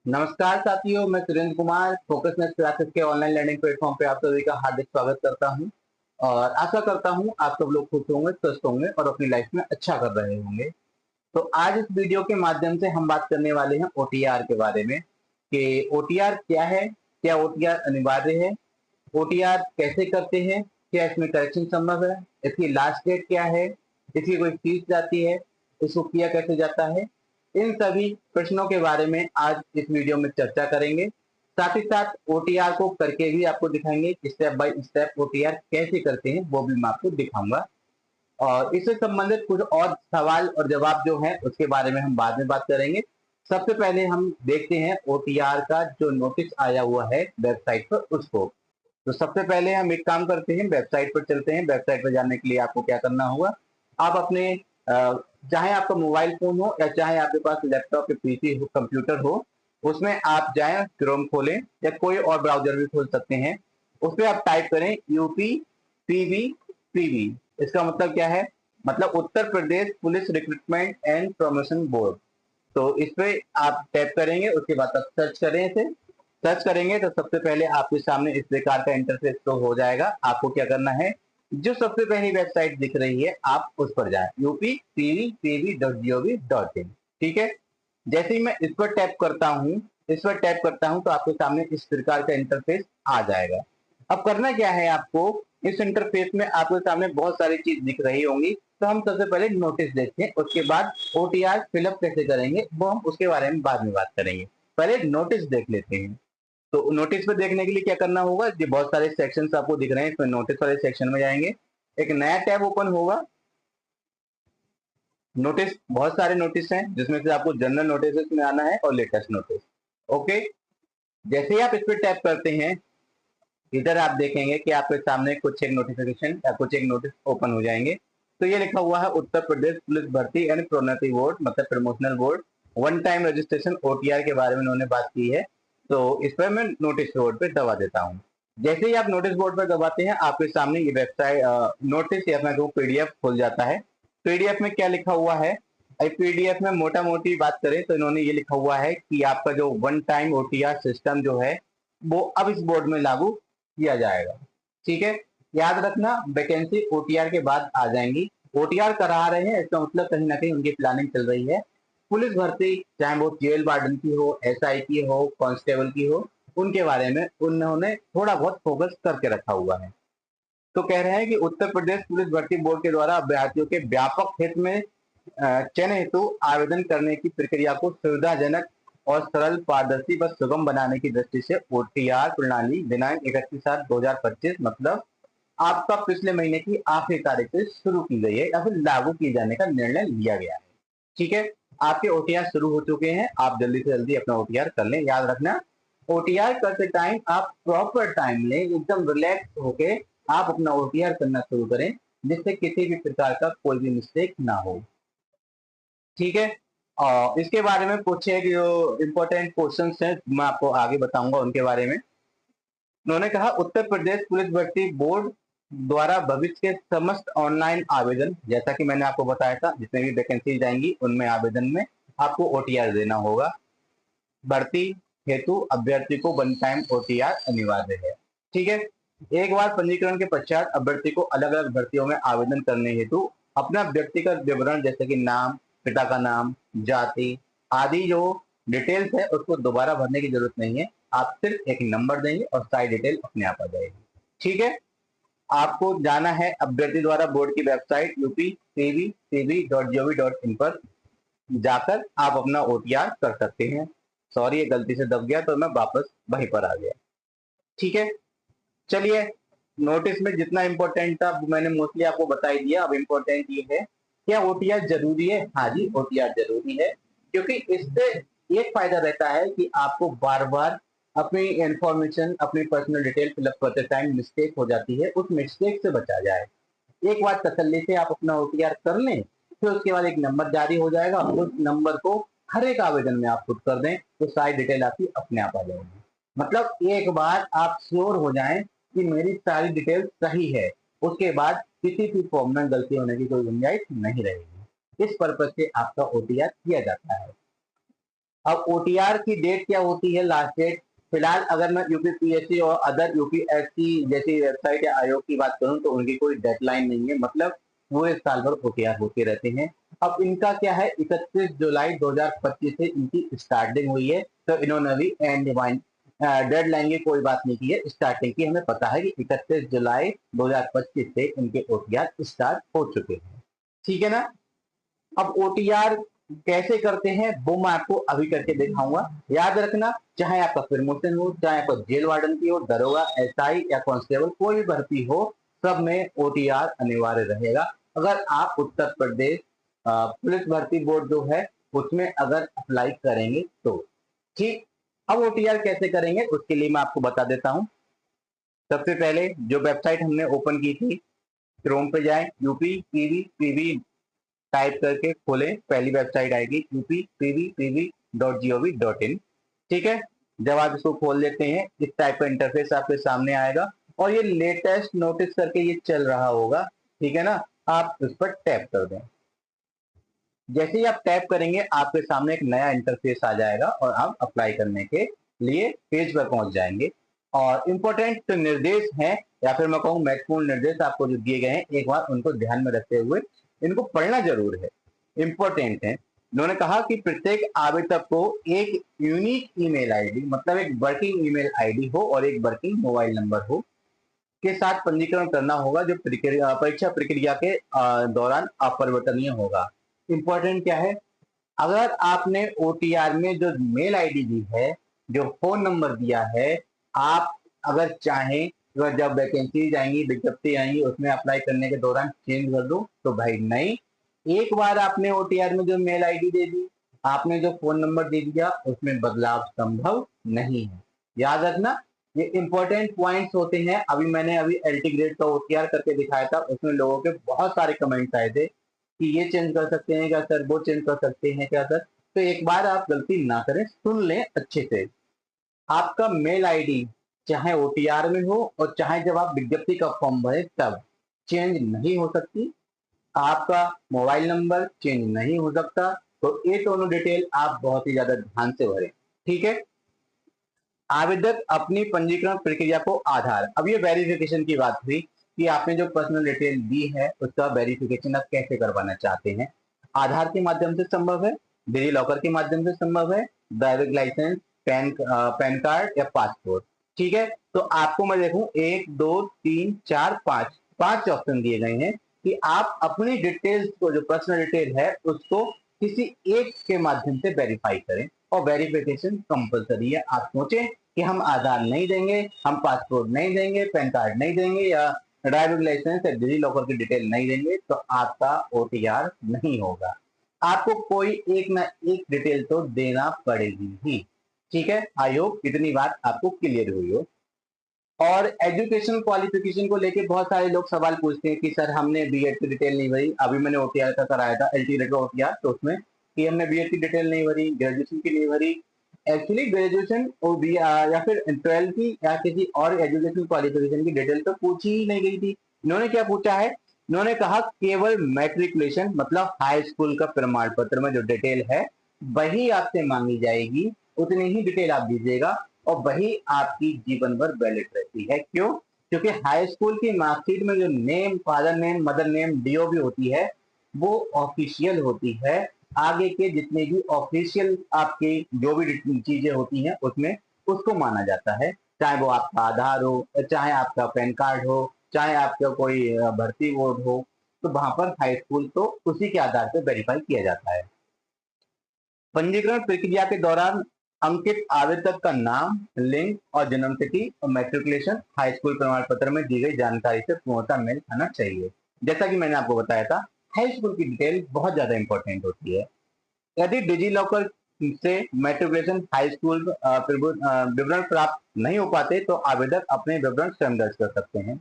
नमस्कार साथियों, मैं Surendra Kumar focus next classes के ऑनलाइन लर्निंग प्लेटफॉर्म पे आप सभी का हार्दिक स्वागत करता हूं और आशा करता हूं आप सब लोग खुश होंगे, स्वस्थ होंगे और अपनी लाइफ में अच्छा कर रहे होंगे। तो आज इस वीडियो के माध्यम से हम बात करने वाले हैं ओटीआर के बारे में कि ओटीआर क्या है, क्या ओटीआर अनिवार्य है, ओटीआर कैसे करते हैं, क्या इसमें करेक्शन संभव है, इसकी लास्ट डेट क्या है, इसकी कोई फीस जाती है, इसको किया कैसे जाता है, इन सभी प्रश्नों के बारे में आज इस वीडियो में चर्चा करेंगे। साथ ही साथ ओटीआर को करके भी आपको दिखाएंगे, स्टेप बाय स्टेप ओटीआर कैसे करते हैं वो भी मैं आपको दिखाऊंगा। और इससे संबंधित कुछ और सवाल और जवाब जो है उसके बारे में हम बाद में बात करेंगे। सबसे पहले हम देखते हैं ओटीआर का जो नोटिस आया हुआ है वेबसाइट पर उसको। तो सबसे पहले हम एक काम करते हैं, वेबसाइट पर चलते हैं। वेबसाइट पर जाने के लिए आपको क्या करना होगा, आप अपने चाहे आपका मोबाइल फोन हो या चाहे आपके पास लैपटॉप या पीसी हो, कंप्यूटर हो, उसमें आप जाएं, क्रोम खोलें या कोई और ब्राउजर भी खोल सकते हैं। उस पर आप टाइप करें यूपी पीवी पीवी। इसका मतलब क्या है, मतलब Uttar Pradesh police recruitment and promotion board. तो इस पे आप टैप करेंगे, उसके बाद आप सर्च करें इसे। सर्च करेंगे तो सबसे पहले आपके सामने इस प्रकार का इंटरफेस तो हो जाएगा। आपको क्या करना है, जो सबसे पहली वेबसाइट दिख रही है आप उस पर जाएं, uptvp.gov.in। ठीक है, जैसे ही मैं इस पर टैप करता हूँ, तो आपके सामने इस प्रकार का इंटरफेस आ जाएगा। अब करना क्या है आपको, इस इंटरफेस में आपके सामने बहुत सारी चीज दिख रही होंगी। तो हम सबसे पहले नोटिस देखते हैं, उसके बाद ओटीआर फिलअप कैसे करेंगे वो हम उसके बारे में बाद में बात करेंगे। पहले नोटिस देख लेते हैं। तो नोटिस पे देखने के लिए क्या करना होगा, ये बहुत सारे सेक्शंस आपको दिख रहे हैं, इसमें नोटिस वाले सेक्शन में जाएंगे, एक नया टैब ओपन होगा। नोटिस, बहुत सारे नोटिस हैं जिसमें से आपको जनरल नोटिस में आना है और लेटेस्ट नोटिस। ओके, जैसे ही आप इस पर टैप करते हैं, इधर आप देखेंगे कि आपके सामने कुछ एक नोटिफिकेशन या कुछ एक नोटिस ओपन हो जाएंगे। तो ये लिखा हुआ है उत्तर प्रदेश पुलिस भर्ती एंड प्रोन्नति बोर्ड, मतलब promotional board, one time registration OTR के बारे में उन्होंने बात की है। तो इस पर मैं नोटिस बोर्ड पे दबा देता हूँ। जैसे ही आप नोटिस बोर्ड पर दबाते हैं, आपके सामने ये वेबसाइट नोटिस या मैं पीडीएफ खुल जाता है। पीडीएफ में क्या लिखा हुआ है, पीडीएफ में मोटा मोटी बात करें तो इन्होंने ये लिखा हुआ है कि आपका जो वन टाइम ओटीआर सिस्टम जो है वो अब इस बोर्ड में लागू किया जाएगा। ठीक है, याद रखना वैकेंसी ओटीआर के बाद आ जाएंगी। ओटीआर करा रहे हैं इसका मतलब कहीं ना कहीं उनकी प्लानिंग चल रही है। पुलिस भर्ती, चाहे वो जेल वार्डन की हो, एसआई की हो, कांस्टेबल की हो, उनके बारे में उन्होंने थोड़ा बहुत फोकस करके रखा हुआ है। तो कह रहे हैं कि उत्तर प्रदेश पुलिस भर्ती बोर्ड के द्वारा अभ्यर्थियों के व्यापक हित में चयन हेतु आवेदन करने की प्रक्रिया को सुविधाजनक और सरल, पारदर्शी व सुगम बनाने की दृष्टि से ओटीआर प्रणाली दिनांक 31/7/2025, मतलब आपका पिछले महीने की आखिरी तारीख से शुरू की गई है या फिर लागू किए जाने का निर्णय लिया गया है। ठीक है, आपके ओटीआर शुरू हो चुके हैं, आप जल्दी से जल्दी अपना ओटीआर कर लें। याद रखना, ओटीआर करते टाइम आप प्रॉपर टाइम लें, एकदम रिलैक्स होके आप अपना ओटीआर करना शुरू करें, जिससे किसी भी प्रकार का कोई भी मिस्टेक ना हो। ठीक है, और इसके बारे में कुछ एक जो इम्पोर्टेंट क्वेश्चंस हैं मैं आपको आगे बताऊंगा उनके बारे में। उन्होंने कहा उत्तर प्रदेश पुलिस भर्ती बोर्ड द्वारा भविष्य के समस्त ऑनलाइन आवेदन, जैसा कि मैंने आपको बताया था, जितने भी वैकेंसी जाएंगी उनमें आवेदन में आपको ओटीआर देना होगा। भर्ती हेतु अभ्यर्थी को वन टाइम ओटीआर अनिवार्य है। ठीक है, एक बार पंजीकरण के पश्चात अभ्यर्थी को अलग अलग भर्तियों में आवेदन करने हेतु अपना व्यक्तिगत विवरण जैसे कि नाम, पिता का नाम, जाति आदि जो डिटेल्स है उसको दोबारा भरने की जरूरत नहीं है। आप सिर्फ एक नंबर देंगे और सारी डिटेल अपने आप आ जाएगी। ठीक है, आपको जाना है अभ्यर्थी द्वारा बोर्ड की वेबसाइट uptvp.gov.in पर जाकर आप अपना ओटीआर कर सकते हैं। सॉरी, ये गलती से दब गया तो मैं वापस वहीं पर आ गया। ठीक है, चलिए, नोटिस में जितना इंपॉर्टेंट था वो मैंने मोस्टली आपको बता ही दिया। अब इम्पोर्टेंट ये है, क्या ओटीआर जरूरी है? हाँ जी, ओटीआर जरूरी है, क्योंकि इससे एक फायदा रहता है कि आपको बार बार अपनी इंफॉर्मेशन, अपनी पर्सनल डिटेल फिलअप करते टाइम मिस्टेक हो जाती है, उस मिस्टेक से बचा जाए। एक बार तसल्ली से आप अपना ओटीआर कर लें, फिर उसके बाद एक नंबर जारी हो जाएगा, उस नंबर को हर एक आवेदन में आप पुट कर दें तो सारी डिटेल आपकी अपने आप आ जाएगी। मतलब एक बार आप श्योर हो जाएं कि मेरी सारी डिटेल सही है, उसके बाद किसी भी फॉर्म में गलती होने की कोई गुंजाइश नहीं रहेगी। इस पर्पज से आपका ओटीआर किया जाता है। अब ओटीआर की डेट क्या होती है, लास्ट डेट। फिलहाल अगर मैं यूपीपीएससी और अदर यूपीएससी जैसी वेबसाइट या आयोग की बात करूं तो उनकी कोई डेडलाइन नहीं है, मतलब पूरे साल भर ओटीआर होते रहते हैं। अब इनका क्या है, 31 जुलाई 2025 से इनकी स्टार्टिंग हुई है, तो इन्होंने अभी एंड डेडलाइन की कोई बात नहीं की है, स्टार्टिंग की हमें पता है कि 31 जुलाई 2025 से इनके ओटीआर स्टार्ट हो चुके हैं, ठीक है ना। अब ओटीआर कैसे करते हैं वो मैं आपको अभी करके दिखाऊंगा। याद रखना, चाहे आपका प्रमोशन हो, चाहे आपका जेल वार्डन की हो, दरोगा, एसआई या कांस्टेबल, कोई भी भर्ती हो, सब में ओटीआर अनिवार्य रहेगा। अगर आप उत्तर प्रदेश पुलिस भर्ती बोर्ड जो है उसमें अगर अप्लाई करेंगे तो, ठीक। अब ओटीआर कैसे करेंगे उसके लिए मैं आपको बता देता हूँ। सबसे पहले जो वेबसाइट हमने ओपन की थी, क्रोम पे जाए, यूपी पीवी पीवी टाइप करके खोलें, पहली वेबसाइट आएगी upppv.gov.in, ठीक है। जब आप इसको खोल लेते हैं इस टाइप का इंटरफेस आपके सामने आएगा और ये लेटेस्ट नोटिस करके ये चल रहा होगा, ठीक है ना। आप उस पर टैप कर दें। जैसे ही आप टैप करेंगे आपके सामने एक नया इंटरफेस आ जाएगा और आप अप्लाई करने के लिए पेज पर पहुंच जाएंगे। और इम्पोर्टेंट निर्देश हैं या फिर मैं कहूँ महत्वपूर्ण निर्देश आपको जो दिए गए हैं, एक बार उनको ध्यान में रखते हुए इनको पढ़ना जरूर है, इम्पोर्टेंट है। उन्होंने कहा कि प्रत्येक आवेदक को एक यूनिक ईमेल आईडी, मतलब एक वर्किंग ईमेल आईडी हो और एक वर्किंग मोबाइल नंबर हो, के साथ पंजीकरण करना होगा, जो परीक्षा प्रक्रिया के दौरान अपरिवर्तनीय होगा। इंपॉर्टेंट क्या है, अगर आपने ओटीआर में जो मेल आईडी दी है, जो फोन नंबर दिया है, आप अगर चाहें तो जब वैकेंसी आएंगी, विज्ञप्ति आएंगी, उसमें अप्लाई करने के दौरान चेंज कर दो, तो भाई नहीं। एक बार आपने ओटीआर में जो मेल आईडी दे दी, आपने जो फोन नंबर दे दिया, उसमें बदलाव संभव नहीं है। याद रखना, ये इंपॉर्टेंट पॉइंट्स होते हैं। अभी मैंने एलटी ग्रेड का ओटीआर करके दिखाया था, उसमें लोगों के बहुत सारे कमेंट्स आए थे कि ये चेंज कर सकते हैं क्या सर, वो चेंज कर सकते हैं क्या सर। तो एक बार आप गलती ना करें, सुन लें अच्छे से। आपका मेल आईडी चाहे ओटीआर में हो और चाहे जब आप विज्ञप्ति का फॉर्म भरे तब चेंज नहीं हो सकती। आपका मोबाइल नंबर चेंज नहीं हो सकता। तो ये दोनों डिटेल आप बहुत ही ज्यादा ध्यान से भरें, ठीक है। आवेदक अपनी पंजीकरण प्रक्रिया को आधार, अब ये वेरिफिकेशन की बात हुई कि आपने जो पर्सनल डिटेल दी है उसका वेरिफिकेशन आप कैसे करवाना चाहते हैं। आधार के माध्यम से संभव है, डिजी लॉकर के माध्यम से संभव है, ड्राइविंग लाइसेंस, पैन कार्ड या पासपोर्ट, ठीक है। तो आपको मैं देखूं 1 2 3 4 5 5 ऑप्शन दिए गए हैं कि आप अपनी डिटेल्स को, जो पर्सनल डिटेल है, उसको किसी एक के माध्यम से वेरीफाई करें। और वेरिफिकेशन कंपलसरी है। आप सोचें कि हम आधार नहीं देंगे, हम पासपोर्ट नहीं देंगे, पैन कार्ड नहीं देंगे या ड्राइविंग लाइसेंस या डिजी लॉकर की डिटेल नहीं देंगे, तो आपका ओटीआर नहीं होगा। आपको कोई एक ना एक डिटेल तो देना पड़ेगी ही, ठीक है। आई होप इतनी बात आपको क्लियर हुई हो। और एजुकेशन क्वालिफिकेशन को लेके बहुत सारे लोग सवाल पूछते हैं कि सर हमने बीएड की डिटेल नहीं भरी। अभी मैंने ओटीआर का कराया था, एलटी रेट ओटीआर, तो उसमें कि हमने बीएड की डिटेल नहीं भरी, ग्रेजुएशन की नहीं भरी। एक्चुअली ग्रेजुएशन और बी या फिर 12 की या किसी और एजुकेशन क्वालिफिकेशन की डिटेल तो पूछी ही नहीं गई थी। इन्होंने क्या पूछा है, इन्होंने कहा केवल मैट्रिकुलेशन मतलब हाई स्कूल का प्रमाण पत्र में जो डिटेल है वही आपसे मांगी जाएगी, उतनी ही डिटेल आप दीजिएगा और वही आपकी जीवन भर वैलिड रहती है। क्यों? क्योंकि हाई स्कूल की मार्कशीट में जो name, father name, mother name, DOB होती है वो ऑफिशियल होती है। आगे के जितने भी ऑफिशियल आपके जो भी चीजें होती हैं उसमें उसको माना जाता है। चाहे वो आपका आधार हो, चाहे आपका पैन कार्ड हो, चाहे आपका कोई भर्ती बोर्ड हो, तो वहां पर हाई स्कूल तो उसी के आधार पर वेरीफाई किया जाता है। पंजीकरण प्रक्रिया के दौरान अंकित आवेदक का नाम, लिंग और जन्म तिथि और मैट्रिकुलेशन हाई स्कूल प्रमाण पत्र में दी गई जानकारी से पूर्णतः मेल खाना चाहिए। जैसा कि मैंने आपको बताया था, हाई स्कूल की डिटेल बहुत ज्यादा इंपॉर्टेंट होती है। यदि डिजी लॉकर से मैट्रिकुलेशन हाई स्कूल विवरण प्राप्त नहीं हो पाते तो आवेदक अपने विवरण स्वयं दर्ज कर सकते हैं।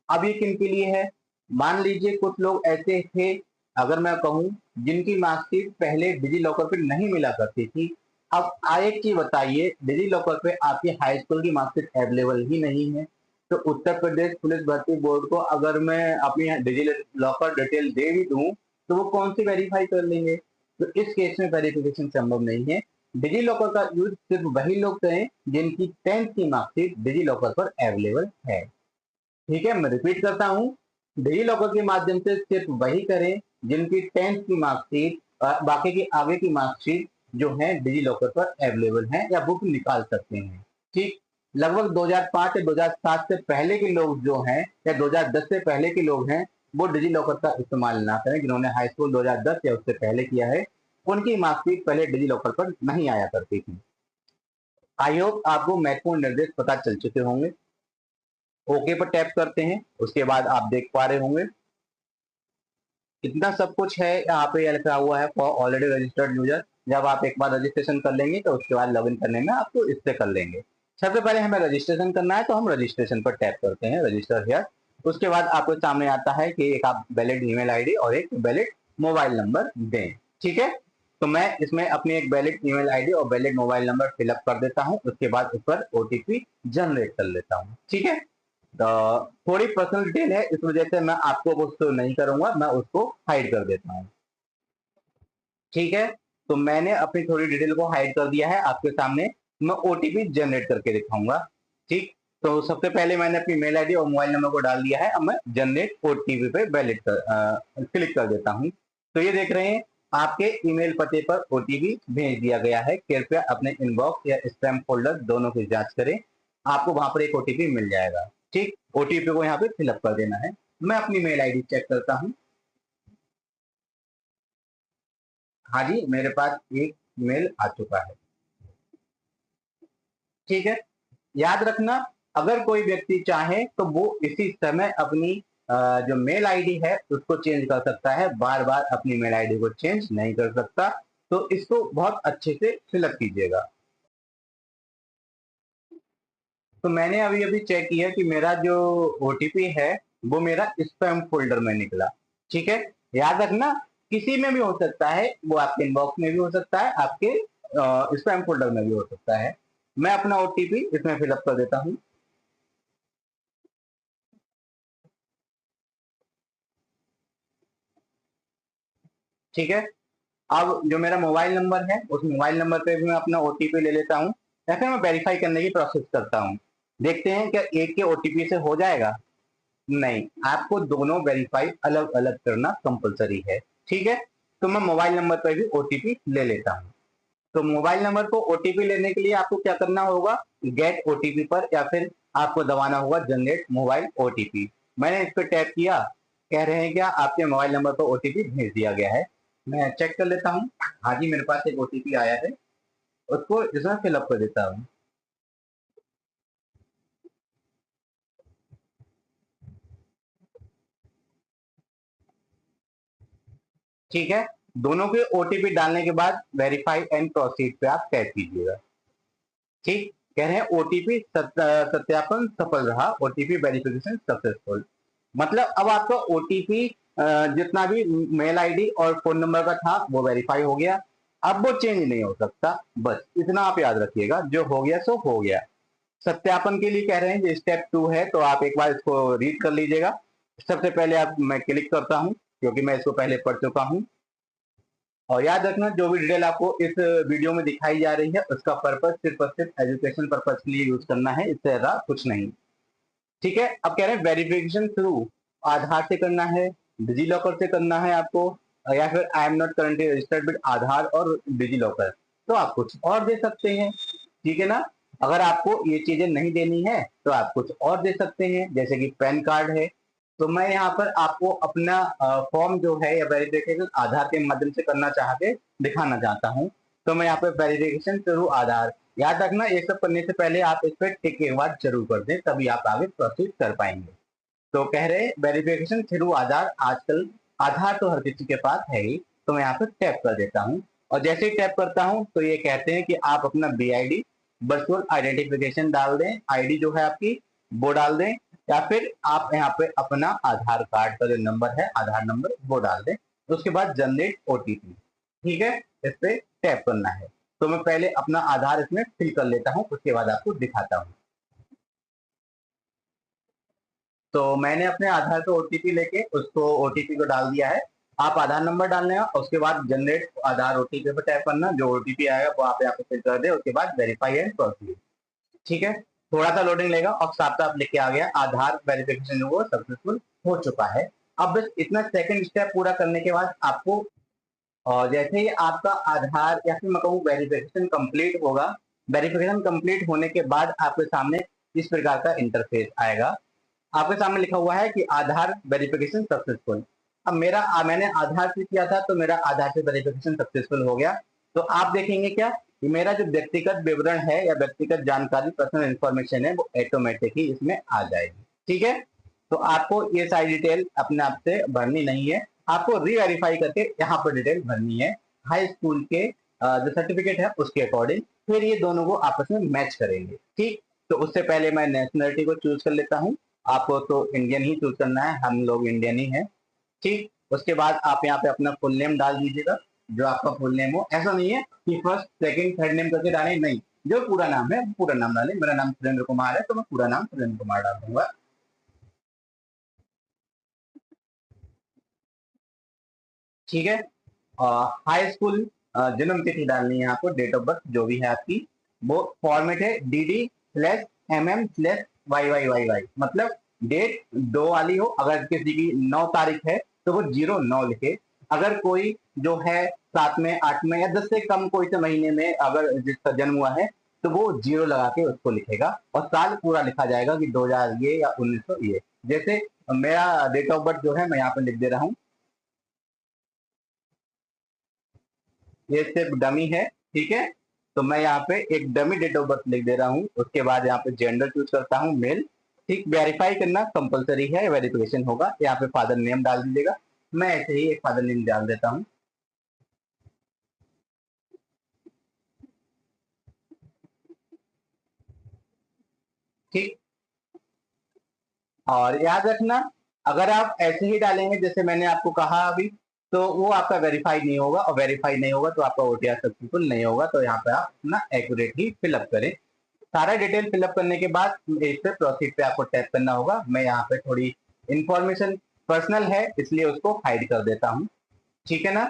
अब ये किन के लिए है? मान लीजिए कुछ लोग ऐसे थे, अगर मैं कहूं, जिनकी मार्कशीट पहले डिजी लॉकर पे नहीं मिला करती थी। अब एक चीज बताइए, डिजी लॉकर पे आपकी हाई स्कूल की मार्कशीट अवेलेबल ही नहीं है, तो उत्तर प्रदेश पुलिस भर्ती बोर्ड को अगर मैं अपनी डिजी लॉकर डिटेल दे भी दूं तो वो कौन सी वेरीफाई कर लेंगे? तो इस केस में वेरिफिकेशन संभव नहीं है। डिजी लॉकर का यूज सिर्फ वही लोग करें जिनकी 10th की मार्कशीट डिजी लॉकर पर अवेलेबल है। ठीक है, मैं रिपीट करता हूँ, डिजी लॉकर के माध्यम से सिर्फ वही करें जिनकी 10th की मार्कशीट, बाकी की आगे की मार्कशीट जो है डिजी लॉकर पर अवेलेबल है या बुक निकाल सकते हैं। ठीक, लगभग 2005 या 2007 से पहले के लोग जो हैं या 2010 से पहले के लोग हैं वो डिजी लॉकर का इस्तेमाल ना करें। जिन्होंने हाई स्कूल 2010 या उससे पहले किया है उनकी मार्कशीट पहले डिजी लॉकर पर नहीं आया करती थी। आई होप आपको महत्वपूर्ण निर्देश पता चल चुके होंगे। ओके पर टैप करते हैं, उसके बाद आप देख पा रहे होंगे इतना सब कुछ है। यहाँ पे लिखा हुआ है फॉर ऑलरेडी रजिस्टर्ड यूजर। जब आप एक बार रजिस्ट्रेशन कर लेंगे तो उसके बाद लॉगिन करने में आपको इससे कर लेंगे। सबसे पहले हमें रजिस्ट्रेशन करना है तो हम रजिस्ट्रेशन पर टैप करते हैं, रजिस्टर हियर। उसके बाद आपके सामने आता है कि एक आप वैलिड ईमेल आईडी और एक वैलिड मोबाइल नंबर दें। ठीक है, तो मैं इसमें अपनी एक वैलिड ईमेल आईडी और वैलिड मोबाइल नंबर फिलअप कर देता हूँ। उसके बाद उस पर ओटीपी जनरेट कर लेता हूँ। ठीक है, तो थोड़ी पर्सनल डिटेल है, इस वजह से मैं आपको उसको नहीं करूंगा, मैं उसको हाइड कर देता हूँ। ठीक है, तो मैंने अपनी थोड़ी डिटेल को हाइड कर दिया है आपके सामने। मैं ओटीपी जनरेट करके दिखाऊंगा। ठीक, तो सबसे पहले मैंने अपनी मेल आईडी और मोबाइल नंबर को डाल दिया है। अब मैं जनरेट ओटीपी पे क्लिक कर देता हूँ। तो ये देख रहे हैं आपके ईमेल पते पर ओटीपी भेज दिया गया है। कृपया अपने इनबॉक्स या स्पैम फोल्डर दोनों की जांच करें, आपको वहां पर एक ओटीपी मिल जाएगा। ठीक, ओटीपी को यहाँ पे फिलअप कर देना है। मैं अपनी मेल आईडी चेक करता हूँ। हाँ जी, मेरे पास एक ईमेल आ चुका है। ठीक है, याद रखना अगर कोई व्यक्ति चाहे तो वो इसी समय अपनी जो मेल आईडी है उसको चेंज कर सकता है, बार बार अपनी मेल आईडी को चेंज नहीं कर सकता। तो इसको बहुत अच्छे से फिलअप कीजिएगा। तो मैंने अभी अभी चेक किया कि मेरा जो ओटीपी है वो मेरा स्पैम फोल्डर में निकला। ठीक है, याद रखना किसी में भी हो सकता है, वो आपके इनबॉक्स में भी हो सकता है, आपके स्पैम फोल्डर में भी हो सकता है। मैं अपना ओटीपी इसमें फिलअप कर देता हूँ। ठीक है, अब जो मेरा मोबाइल नंबर है उस मोबाइल नंबर पे भी मैं अपना ओटीपी ले लेता हूँ या फिर मैं वेरीफाई करने की प्रोसेस करता हूँ। देखते हैं क्या एक के ओटीपी से हो जाएगा। नहीं, आपको दोनों वेरीफाई अलग अलग करना कंपलसरी है। ठीक है, तो मैं मोबाइल नंबर पर भी ओटीपी ले लेता हूँ। तो मोबाइल नंबर को ओटीपी लेने के लिए आपको क्या करना होगा, गेट ओटीपी पर या फिर आपको दबाना होगा जनरेट मोबाइल ओटीपी। मैंने इस पर टैप किया, कह रहे हैं क्या आपके मोबाइल नंबर पर ओटीपी भेज दिया गया है। मैं चेक कर लेता हूँ। हाँ जी, मेरे पास एक ओटीपी आया है, उसको इसमें फिलअप कर देता हूँ। ठीक है, दोनों के ओटीपी डालने के बाद वेरीफाई एंड प्रोसीड पे आप टैप कीजिएगा। ठीक, कह रहे हैं ओटीपी सत्यापन सफल रहा, ओटीपी वेरिफिकेशन सक्सेसफुल। मतलब अब आपका ओटीपी जितना भी मेल आईडी और फोन नंबर का था वो वेरीफाई हो गया। अब वो चेंज नहीं हो सकता, बस इतना आप याद रखिएगा, जो हो गया सो हो गया। सत्यापन के लिए कह रहे हैं जो स्टेप 2 है, तो आप एक बार इसको रीड कर लीजिएगा। सबसे पहले आप मैं क्लिक करता हूँ क्योंकि मैं इसको पहले पढ़ चुका हूँ। और याद रखना जो भी डिटेल आपको इस वीडियो में दिखाई जा रही है उसका पर्पज सिर्फ और सिर्फ एजुकेशन पर्पज के लिए यूज करना है, इससे ज्यादा कुछ नहीं। ठीक है, अब कह रहे हैं वेरिफिकेशन थ्रू आधार से करना है, डिजी लॉकर से करना है आपको, या फिर I am not currently registered with Aadhaar और डिजी लॉकर, तो आप कुछ और दे सकते हैं। ठीक है ना, अगर आपको ये चीजें नहीं देनी है तो आप कुछ और दे सकते हैं, जैसे कि पैन कार्ड है। तो मैं यहाँ पर आपको अपना फॉर्म जो है या वेरिफिकेशन आधार के माध्यम से करना चाह के दिखाना चाहता हूँ। तो मैं यहाँ पे वेरिफिकेशन थ्रू आधार, याद रखना ये सब करने से पहले आप इस पर टिक एक बार जरूर कर दें, तभी आप आगे प्रोसीड कर पाएंगे। तो कह रहे वेरिफिकेशन थ्रू आधार, आजकल आधार तो हर किसी के पास है ही, तो मैं यहाँ पे टैप कर देता हूँ। और जैसे ही टैप करता हूँ तो ये कहते हैं कि आप अपना BID वर्चुअल आइडेंटिफिकेशन डाल दें, आईडी जो है आपकी वो डाल दें, या फिर आप यहाँ पे अपना आधार कार्ड का जो नंबर है आधार नंबर वो डाल दें। उसके बाद जनरेट ओटीपी, ठीक है, इस पे टैप करना है। तो मैं पहले अपना आधार इसमें फिल कर लेता हूँ, उसके बाद आपको दिखाता हूँ। तो मैंने अपने आधार पे ओटीपी लेके उसको ओटीपी को डाल दिया है। आप आधार नंबर डालने का, उसके बाद जनरेट आधार ओटीपी पर टैप करना, जो ओटीपी आएगा वो आप यहाँ पे फिल कर दे, उसके बाद वेरीफाई एंड प्रोसीड। ठीक है, थोड़ा सा लोडिंग लेगा और साफ साफ लिख के आ गया आधार वेरिफिकेशन जो वो सक्सेसफुल हो चुका है। अब बस इतना सेकंड स्टेप पूरा करने के बाद आपको, और जैसे ही आपका आधार या फिर मैं कहूँ वेरिफिकेशन कंप्लीट होगा, वेरिफिकेशन कंप्लीट होने के बाद आपके सामने इस प्रकार का इंटरफेस आएगा। आपके सामने लिखा हुआ है कि आधार वेरिफिकेशन सक्सेसफुल। अब मैंने आधार से किया था तो मेरा आधार से वेरिफिकेशन सक्सेसफुल हो गया। तो आप देखेंगे क्या कि मेरा जो व्यक्तिगत विवरण है या व्यक्तिगत जानकारी, पर्सनल इंफॉर्मेशन है, वो ऑटोमेटिक ही इसमें आ जाएगी। ठीक है, तो आपको ये सारी डिटेल अपने आप से भरनी नहीं है, आपको री वेरीफाई करके यहाँ पर डिटेल भरनी है हाई स्कूल के जो सर्टिफिकेट है उसके अकॉर्डिंग। फिर ये दोनों को आपस में मैच करेंगे। ठीक, तो उससे पहले मैं नेशनलिटी को चूज कर लेता हूँ। आपको तो इंडियन ही चूज करना है, हम लोग इंडियन ही हैं। ठीक, उसके बाद आप यहाँ पे अपना फुल नेम डाल दीजिएगा, जो आपका फुल नेम हो। ऐसा नहीं है कि फर्स्ट सेकंड थर्ड नेम करके डालें, नहीं, जो पूरा नाम है पूरा नाम डालें। मेरा नाम सुरेंद्र कुमार है तो मैं पूरा नाम सुरेंद्र कुमार डाल दूंगा। ठीक है, हाई स्कूल जन्म तिथि डालनी है आपको, डेट ऑफ बर्थ जो भी है आपकी, वो फॉर्मेट है DD/MM/YYYY, मतलब डेट 2 वाली हो। अगर किसी की 9 तारीख है तो वो 09 लिखे। अगर कोई जो है 7 में 8 में या 10 से कम कोई से महीने में अगर जिसका जन्म हुआ है तो वो 0 लगा के उसको लिखेगा, और साल पूरा लिखा जाएगा कि 2000 ये या 1900 ये। जैसे मेरा डेट ऑफ बर्थ जो है मैं यहाँ पे लिख दे रहा हूँ, ये सिर्फ डमी है। ठीक है, तो मैं यहाँ पे एक डमी डेट ऑफ बर्थ लिख दे रहा हूँ। उसके बाद यहाँ पे जेंडर चूज करता हूँ, मेल। ठीक, वेरीफाई करना कंपलसरी है, वेरिफिकेशन होगा। यहाँ पे फादर नेम डाल दीजिएगा, मैं ऐसे ही एक फादर नेम डाल देता हूँ। ठीक, और याद रखना, अगर आप ऐसे ही डालेंगे जैसे मैंने आपको कहा अभी, तो वो आपका वेरीफाई नहीं होगा, और वेरीफाई नहीं होगा तो आपका ओटीआर सक्सेसफुल नहीं होगा। तो यहाँ पे आप अपना एक्यूरेट ही फिलअप करें। सारा डिटेल फिलअप करने के बाद इस पे प्रोसीड पे आपको टैप करना होगा। मैं यहाँ पे थोड़ी इंफॉर्मेशन पर्सनल है इसलिए उसको हाइड कर देता हूँ। ठीक है ना,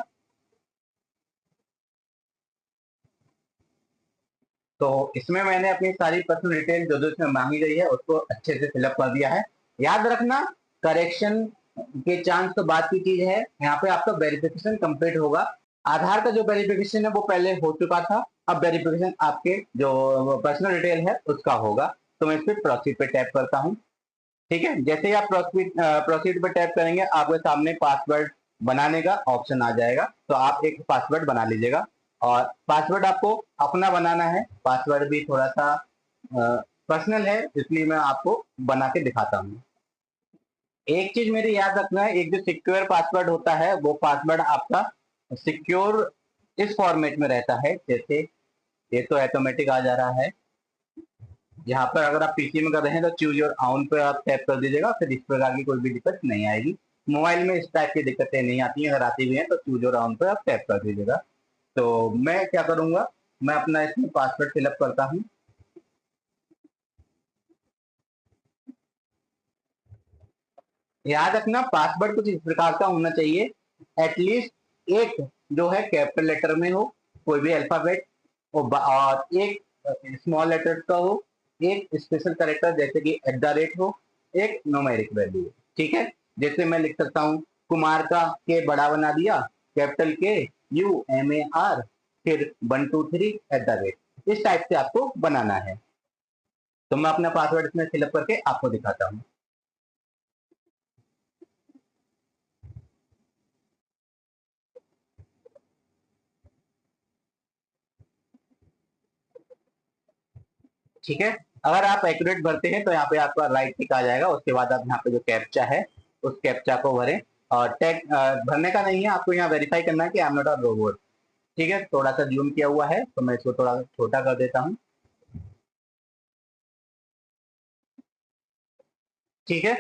तो इसमें मैंने अपनी सारी पर्सनल डिटेल जो जो इसमें मांगी गई है उसको अच्छे से फिलअप कर दिया है। याद रखना, करेक्शन के चांस तो बात की चीज है, यहाँ पे आपका वेरिफिकेशन कंप्लीट होगा। आधार का जो वेरिफिकेशन है वो पहले हो चुका था, अब वेरिफिकेशन आपके जो पर्सनल डिटेल है उसका होगा। तो मैं इस पर प्रोसीड पे टैप करता हूँ। ठीक है, जैसे ही आप प्रोसीड पे टैप करेंगे आपके सामने पासवर्ड बनाने का ऑप्शन आ जाएगा। तो आप एक पासवर्ड बना लीजिएगा, और पासवर्ड आपको अपना बनाना है। पासवर्ड भी थोड़ा सा पर्सनल है इसलिए मैं आपको बना के दिखाता हूँ। एक चीज मेरी याद रखना है, एक जो सिक्योर पासवर्ड होता है वो पासवर्ड आपका सिक्योर इस फॉर्मेट में रहता है। जैसे ये तो ऑटोमेटिक आ जा रहा है, यहाँ पर अगर आप पीसी में कर रहे हैं तो चूज योर ऑन पे आप टैप कर दीजिएगा, फिर इस प्रकार की कोई भी दिक्कत नहीं आएगी। मोबाइल में इस टाइप की दिक्कतें नहीं आती हैं, अगर आती भी हैं तो चूज योर ऑन पे आप टैप कर दीजिएगा। तो मैं क्या करूंगा, मैं अपना इसमें पासवर्ड फिलअप करता हूँ। याद रखना, पासवर्ड कुछ इस प्रकार का होना चाहिए, एटलीस्ट एक जो है कैपिटल लेटर में हो, कोई भी अल्फाबेट, और एक स्मॉल लेटर का हो, एक स्पेशल कैरेक्टर जैसे कि @ हो, एक न्यूमेरिक वैल्यू। ठीक है, जैसे मैं लिख सकता हूँ कुमार का के बड़ा बना दिया, कैपिटल KUMAR, फिर 1 2 3 इस टाइप से आपको बनाना है। तो मैं अपना पासवर्ड इसमें फिलअप करके आपको दिखाता हूँ। ठीक है, अगर आप एक्यूरेट भरते हैं तो यहाँ पे आपका राइट टिक आ जाएगा। उसके बाद आप यहाँ पे जो कैप्चा है उस कैप्चा को भरें, और टैग भरने का नहीं है, आपको यहाँ वेरीफाई करना है कि आई एम नॉट अ रोबोट। ठीक है, थोड़ा सा जूम किया हुआ है तो मैं इसको थोड़ा छोटा कर देता हूँ। ठीक है,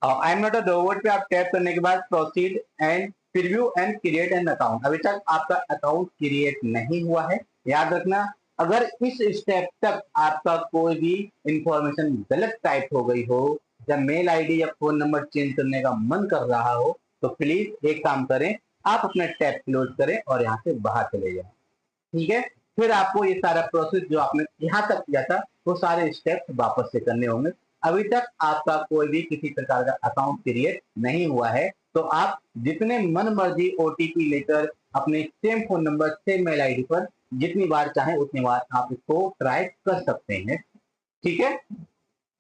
आई एम नॉट अ रोबोट पे आप टैप करने के बाद proceed and preview and create an account. अभी तक आपका अकाउंट क्रिएट नहीं हुआ है। याद रखना, अगर इस स्टेप तक आपका कोई भी इंफॉर्मेशन गलत टाइप हो गई हो, या मेल आईडी या फोन नंबर चेंज करने का मन कर रहा हो, तो प्लीज एक काम करें, आप अपना टैब क्लोज करें और यहाँ से बाहर चले जाएं। ठीक है, फिर आपको ये सारा प्रोसेस जो आपने यहाँ तक किया था वो सारे स्टेप्स वापस से करने होंगे। अभी तक आपका कोई भी किसी प्रकार का अकाउंट क्रिएट नहीं हुआ है तो आप जितने मन मर्जी ओटीपी लेकर अपने same phone number same mail ID पर जितनी बार चाहें उतनी बार आप इसको ट्राई कर सकते हैं। ठीक है,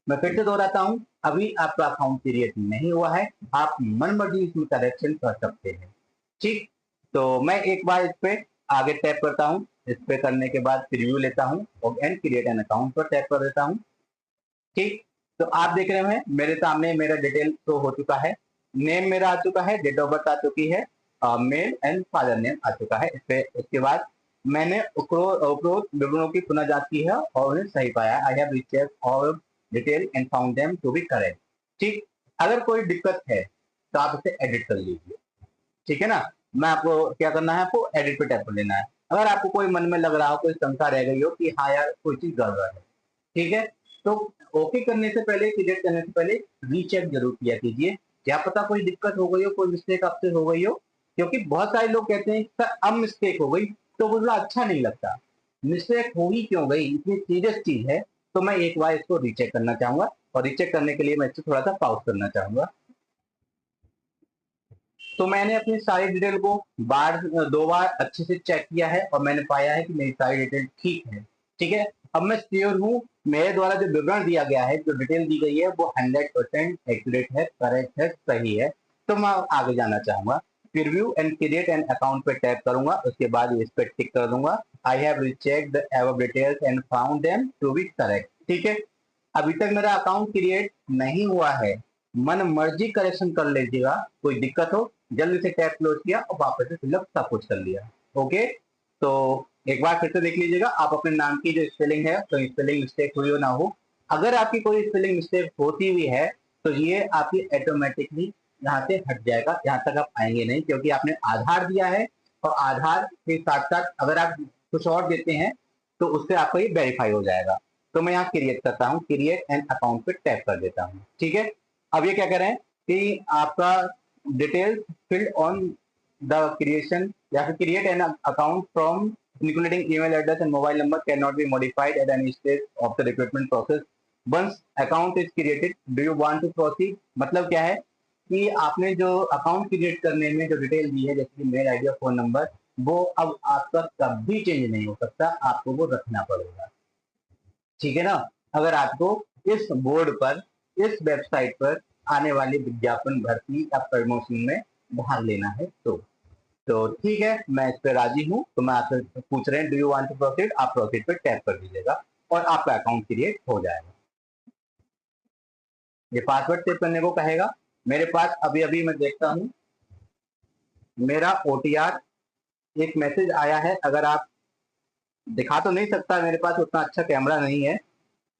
मैं फिर से दोहराता हूं, अभी आपका अकाउंट क्रिएट नहीं हुआ है, आप मन मर्जी इसमें करेक्शन कर सकते हैं। ठीक, तो मैं एक बार इस पे आगे टैप करता हूं, इस पे करने के बाद प्रीव्यू लेता हूं और एंड क्रिएट एन अकाउंट पर टैप कर देता हूं। ठीक, तो आप देख रहे हैं मेरे सामने मेरा डिटेल शो हो चुका है, नेम मेरा आ चुका है, डेट ऑफ बर्थ आ चुकी है, मेल एंड फादर नेम आ चुका है। इस पे उसके बाद मैंने उपरोक्त विवरणों की पुनः जांच की है और उन्हें सही पाया। I have recheck all detail and found them to be correct. ठीक, अगर कोई दिक्कत है तो आप इसे एडिट कर लीजिए। ठीक है ना, मैं आपको क्या करना है, आपको एडिट पे टैप कर लेना है। अगर आपको कोई मन में लग रहा हो, कोई शंका रह गई हो कि हाँ यार कोई चीज गड़बड़ है, ठीक है, तो ओके करने से पहले, क्रिएट करने से पहले रीचेक जरूर किया कीजिए। क्या पता कोई दिक्कत हो गई हो, कोई मिस्टेक आपसे हो गई हो, क्योंकि बहुत सारे लोग कहते हैं सर अब मिस्टेक हो गई, तो बोला अच्छा नहीं लगता। मिस्टेक हो ही क्यों गई, इतनी सीरियस चीज है, तो मैं एक बार इसको रीचेक करना चाहूंगा और रीचेक करने के लिए मैं इसको थोड़ा सा पॉज करना चाहूंगा। तो मैंने अपनी सारी डिटेल को दो बार अच्छे से चेक किया है और मैंने पाया है कि मेरी सारी डिटेल ठीक है। ठीक है, अब मैं श्योर हूँ मेरे द्वारा जो विवरण दिया गया है, जो डिटेल दी गई है वो 100% एक्यूरेट है, करेक्ट है, सही है। तो मैं आगे जाना चाहूंगा, preview and create an account पे टैप करूंगा, उसके बाद इस पे टिक कर दूंगा, I have rechecked the above details and found them to be correct. ठीक है, अभी तक मेरा अकाउंट क्रिएट नहीं हुआ है, मन मर्जी करेक्शन कर लीजिएगा, कोई दिक्कत हो जल्दी से टैब क्लोज किया और वापस से फिलअप सब कुछ कर लिया। ओके, तो एक बार फिर से देख लीजिएगा, आप अपने नाम की जो स्पेलिंग है तो स्पेलिंग मिस्टेक हुई हो ना हो, अगर आपकी कोई स्पेलिंग मिस्टेक होती हुई है तो ये आपकी ऑटोमेटिकली यहाँ से हट जाएगा, यहाँ तक आप आएंगे नहीं, क्योंकि आपने आधार दिया है और आधार के साथ साथ अगर आप कुछ और देते हैं तो उससे आपका ये वेरीफाई हो जाएगा। तो मैं यहाँ क्रिएट करता हूँ, क्रिएट एन अकाउंट पे टैप कर देता हूँ। ठीक है, अब ये क्या करें कि आपका details filled on the creation या फिर create an account from including email address and mobile number can not be modified at any stage of the recruitment process once account is created, do you want to proceed. मतलब क्या है कि आपने जो account create करने में जो detail दी है, जैसे कि मेल आईडी और फोन नंबर, वो अब आपका कभी चेंज नहीं हो सकता, आपको वो रखना पड़ेगा। ठीक है ना, अगर आपको इस बोर्ड पर, इस वेबसाइट पर आने वाली विज्ञापन भर्ती या प्रमोशन में भाग लेना है तो ठीक है, मैं इस पर राजी हूँ। तो मैं आपसे पूछ रहे हैं do you want to proceed, आप प्रोसीड पर टैप कर दीजिएगा और आपका अकाउंट क्रिएट हो जाएगा। ये पासवर्ड सेव करने को कहेगा, मेरे पास अभी अभी मैं देखता हूँ मेरा ओटीआर एक मैसेज आया है, अगर आप दिखा तो नहीं सकता, मेरे पास उतना अच्छा कैमरा नहीं है,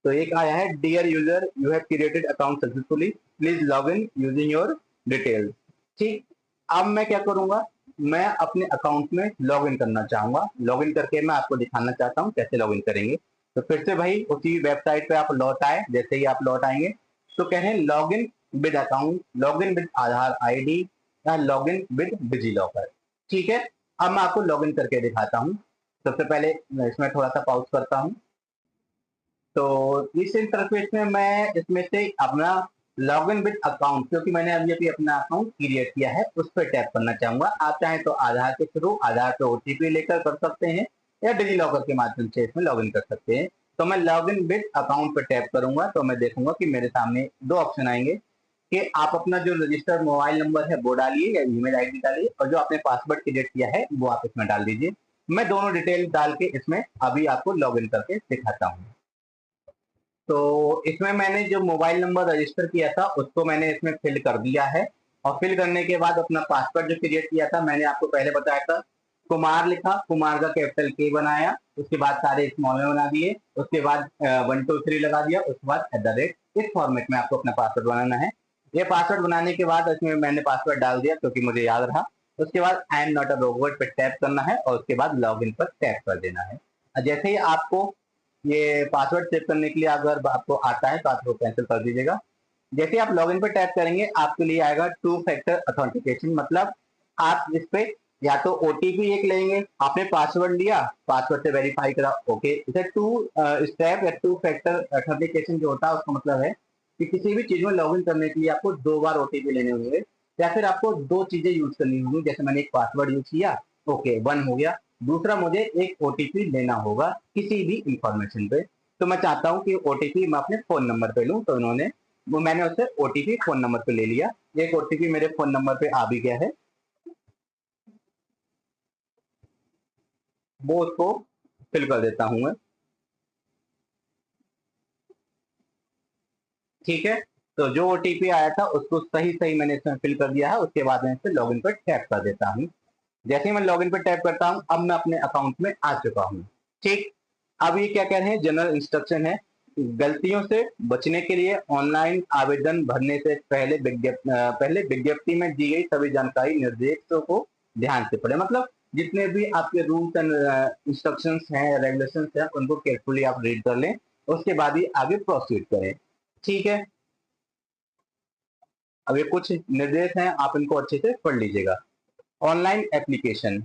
तो एक आया है dear user you have created account successfully, please log in using your details. ठीक, अब मैं क्या करूंगा, मैं अपने अकाउंट में लॉग इन करना चाहूंगा, लॉग इन करके मैं आपको दिखाना चाहता हूँ कैसे लॉग इन करेंगे। तो फिर से भाई उसी वेबसाइट पे आप लौट आए, जैसे ही आप लौट आएंगे तो कह रहे हैं log in with account, log in with Aadhaar ID या log in with DigiLocker. ठीक है, अब मैं आपको लॉग इन करके दिखाता हूँ। सबसे पहले इसमें थोड़ा सा पॉज करता हूँ, तो इस इंटरफेस में मैं इसमें से अपना लॉग इन विद अकाउंट, क्योंकि मैंने अभी अभी अपना अकाउंट क्रिएट किया है, उस पर टैप करना चाहूंगा। आप चाहें तो आधार के थ्रू, आधार पे ओटीपी लेकर कर सकते हैं या डिजी लॉकर के माध्यम से इसमें लॉग इन कर सकते हैं। तो मैं लॉग इन विद अकाउंट पर टैप करूंगा तो मैं देखूंगा कि मेरे सामने दो ऑप्शन आएंगे कि आप अपना जो रजिस्टर्ड मोबाइल नंबर है वो डालिए या ईमेल आईडी डालिए, और जो आपने पासवर्ड क्रिएट किया है वो आप इसमें डाल दीजिए। मैं दोनों डिटेल डाल के इसमें अभी आपको लॉग इन करके दिखाता हूँ। तो इसमें मैंने जो मोबाइल नंबर रजिस्टर किया था उसको मैंने इसमें फिल कर दिया है, और फिल करने के बाद अपना पासवर्ड जो क्रिएट किया था, मैंने आपको पहले बताया था कुमार लिखा, कुमार का कैपिटल के बनाया, उसके बाद सारे स्मॉल में बना दिए, उसके बाद 1 2 3 लगा दिया, उसके बाद @ इस फॉर्मेट में आपको अपना पासवर्ड बनाना है। ये पासवर्ड बनाने के बाद इसमें मैंने पासवर्ड डाल दिया क्योंकि मुझे याद रहा। उसके बाद आई एम नॉट अ रोबोट पे टैप करना है और उसके बाद लॉग इन पर टैप कर देना है। जैसे ही आपको ये पासवर्ड सेव करने के लिए अगर आपको आता है तो आप वो कैंसिल कर दीजिएगा। जैसे आप लॉगिन पर टैप करेंगे आपके लिए आएगा 2 फैक्टर ऑथेंटिकेशन, मतलब आप इस पे या तो ओटीपी एक लेंगे, आपने पासवर्ड लिया, पासवर्ड से वेरीफाई करा, ओके। इसे 2 स्टेप या 2 फैक्टर ऑथेंटिकेशन जो होता है उसका मतलब है कि किसी भी चीज में लॉगिन करने के लिए आपको 2 बार ओटीपी लेने होंगे, या फिर आपको 2 चीजें यूज करनी होंगी। जैसे मैंने एक पासवर्ड यूज किया, ओके 1 हो गया, दूसरा मुझे एक ओटीपी लेना होगा किसी भी इंफॉर्मेशन पे। तो मैं चाहता हूँ कि ओटीपी मैं अपने फोन नंबर पे लूँ, तो इन्होंने वो मैंने उससे ओटीपी फोन नंबर पे ले लिया। एक ओटीपी मेरे फोन नंबर पे आ भी गया है, वो उसको फिल कर देता हूं मैं। ठीक है, तो जो ओटीपी आया था उसको सही सही मैंने इसमें फिल कर दिया है। उसके बाद मैं इस पे लॉगिन पर टैप कर देता हूँ। जैसे ही मैं लॉगिन पर टैप करता हूँ अब मैं अपने अकाउंट में आ चुका हूँ। ठीक, अब ये क्या कह रहे हैं, जनरल इंस्ट्रक्शन है, गलतियों से बचने के लिए ऑनलाइन आवेदन भरने से पहले विज्ञप्ति में दी गई सभी जानकारी निर्देशों को ध्यान से पढ़े। मतलब जितने भी आपके रूल्स एंड इंस्ट्रक्शंस हैं, रेगुलेशंस हैं, उनको केयरफुली आप रीड कर लें, उसके बाद ही आगे प्रोसीड करें। ठीक है, अब ये कुछ निर्देश हैं, आप इनको अच्छे से पढ़ लीजिएगा। ऑनलाइन एप्लीकेशन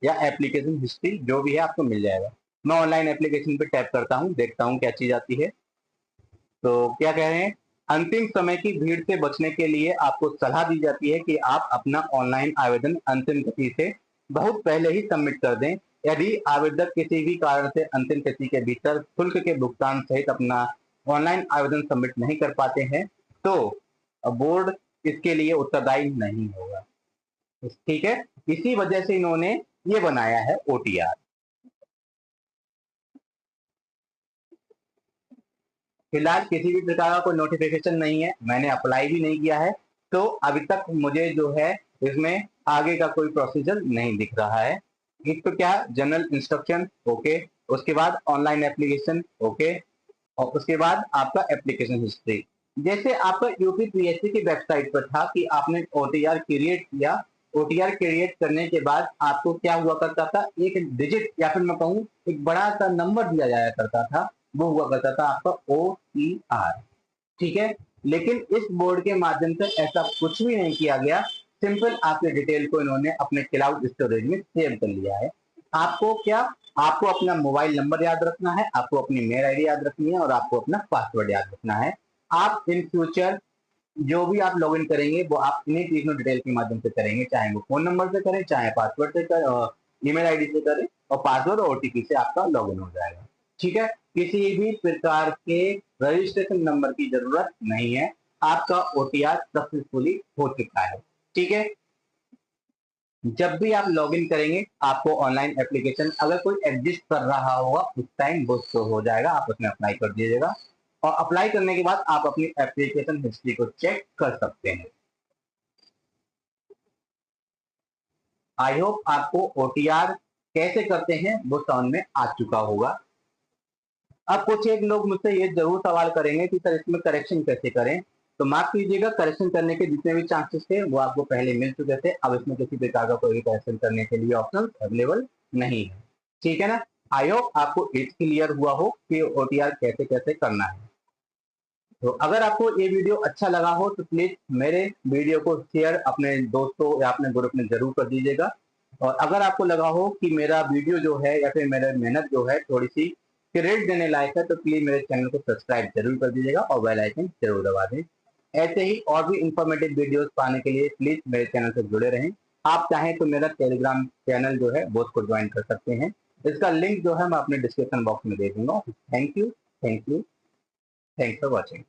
या एप्लीकेशन हिस्ट्री जो भी है आपको मिल जाएगा। मैं ऑनलाइन एप्लीकेशन पे टैप करता हूँ, देखता हूँ क्या चीज आती है। तो क्या कह रहे हैं, अंतिम समय की भीड़ से बचने के लिए आपको सलाह दी जाती है कि आप अपना ऑनलाइन आवेदन अंतिम तिथि से बहुत पहले ही सबमिट कर दें। यदि आवेदक किसी भी कारण से अंतिम तिथि के भीतर शुल्क के भुगतान सहित अपना ऑनलाइन आवेदन सबमिट नहीं कर पाते हैं तो बोर्ड इसके लिए उत्तरदायी नहीं होगा। ठीक है, इसी वजह से इन्होंने ये बनाया है ओटीआर। फिलहाल किसी भी प्रकार का कोई नोटिफिकेशन नहीं है, मैंने अप्लाई भी नहीं किया है, तो अभी तक मुझे जो है इसमें आगे का कोई प्रोसीजर नहीं दिख रहा है। एक तो क्या, जनरल इंस्ट्रक्शन, ओके, उसके बाद ऑनलाइन एप्लीकेशन, ओके, और उसके बाद आपका एप्लीकेशन हिस्ट्री। जैसे आपका यूपीपीएससी की वेबसाइट पर था कि आपने ओटीआर क्रिएट किया, ओटीआर क्रिएट करने के बाद आपको क्या हुआ करता था, एक डिजिट या फिर मैं कहूँ एक बड़ा सा नंबर दिया जाया करता था, वो हुआ करता था आपका ओटीआर। ठीक है, लेकिन इस बोर्ड के माध्यम से ऐसा कुछ भी नहीं किया गया, सिंपल आपके डिटेल को इन्होंने अपने क्लाउड स्टोरेज में सेव कर लिया है। आपको क्या, आपको अपना मोबाइल नंबर याद रखना है, आपको अपनी मेल आईडी याद रखनी है और आपको अपना पासवर्ड याद रखना है। आप इन फ्यूचर जो भी आप लॉगिन करेंगे वो आप इन्हीं तीनों डिटेल के माध्यम से करेंगे, चाहे वो फोन नंबर से करें, चाहे पासवर्ड से करें, ईमेल आईडी से करें, और पासवर्ड और ओटीपी से आपका लॉगिन हो जाएगा। ठीक है, किसी भी प्रकार के रजिस्ट्रेशन नंबर की जरूरत नहीं है, आपका ओटीआर सक्सेसफुली हो चुका है। ठीक है, जब भी आप लॉगिन करेंगे आपको ऑनलाइन एप्लीकेशन अगर कोई एग्जिस्ट कर रहा होगा उस टाइम वो शो हो जाएगा, आप उसमें अप्लाई कर दीजिएगा, और अप्लाई करने के बाद आप अपनी एप्लीकेशन हिस्ट्री को चेक कर सकते हैं। आई होप आपको ओटीआर कैसे करते हैं वो समझ में आ चुका होगा। अब कुछ एक लोग मुझसे ये जरूर सवाल करेंगे कि सर इसमें करेक्शन कैसे करें, तो माफ कीजिएगा, करेक्शन करने के जितने भी चांसेस थे वो आपको पहले मिल चुके थे। अब इसमें किसी प्रकार का कोई करेक्शन करने के लिए ऑप्शन अवेलेबल नहीं है। ठीक है ना, आई होप आपको इट क्लियर हुआ हो कि ओटीआर कैसे कैसे करना है। तो अगर आपको ये वीडियो अच्छा लगा हो तो प्लीज मेरे वीडियो को शेयर अपने दोस्तों या अपने ग्रुप में जरूर कर दीजिएगा। और अगर आपको लगा हो कि मेरा वीडियो जो है या फिर मेरा मेहनत जो है थोड़ी सी क्रेडिट देने लायक है तो प्लीज मेरे चैनल को सब्सक्राइब जरूर कर दीजिएगा और बेल आइकन जरूर दबा दें। ऐसे ही और भी इंफॉर्मेटिव वीडियोस पाने के लिए प्लीज मेरे चैनल से जुड़े रहें। आप चाहें तो मेरा टेलीग्राम चैनल जो है वो उसको ज्वाइन कर सकते हैं, इसका लिंक जो है मैं अपने डिस्क्रिप्शन बॉक्स में दे दूंगा। Thank you, thank you, thanks for watching.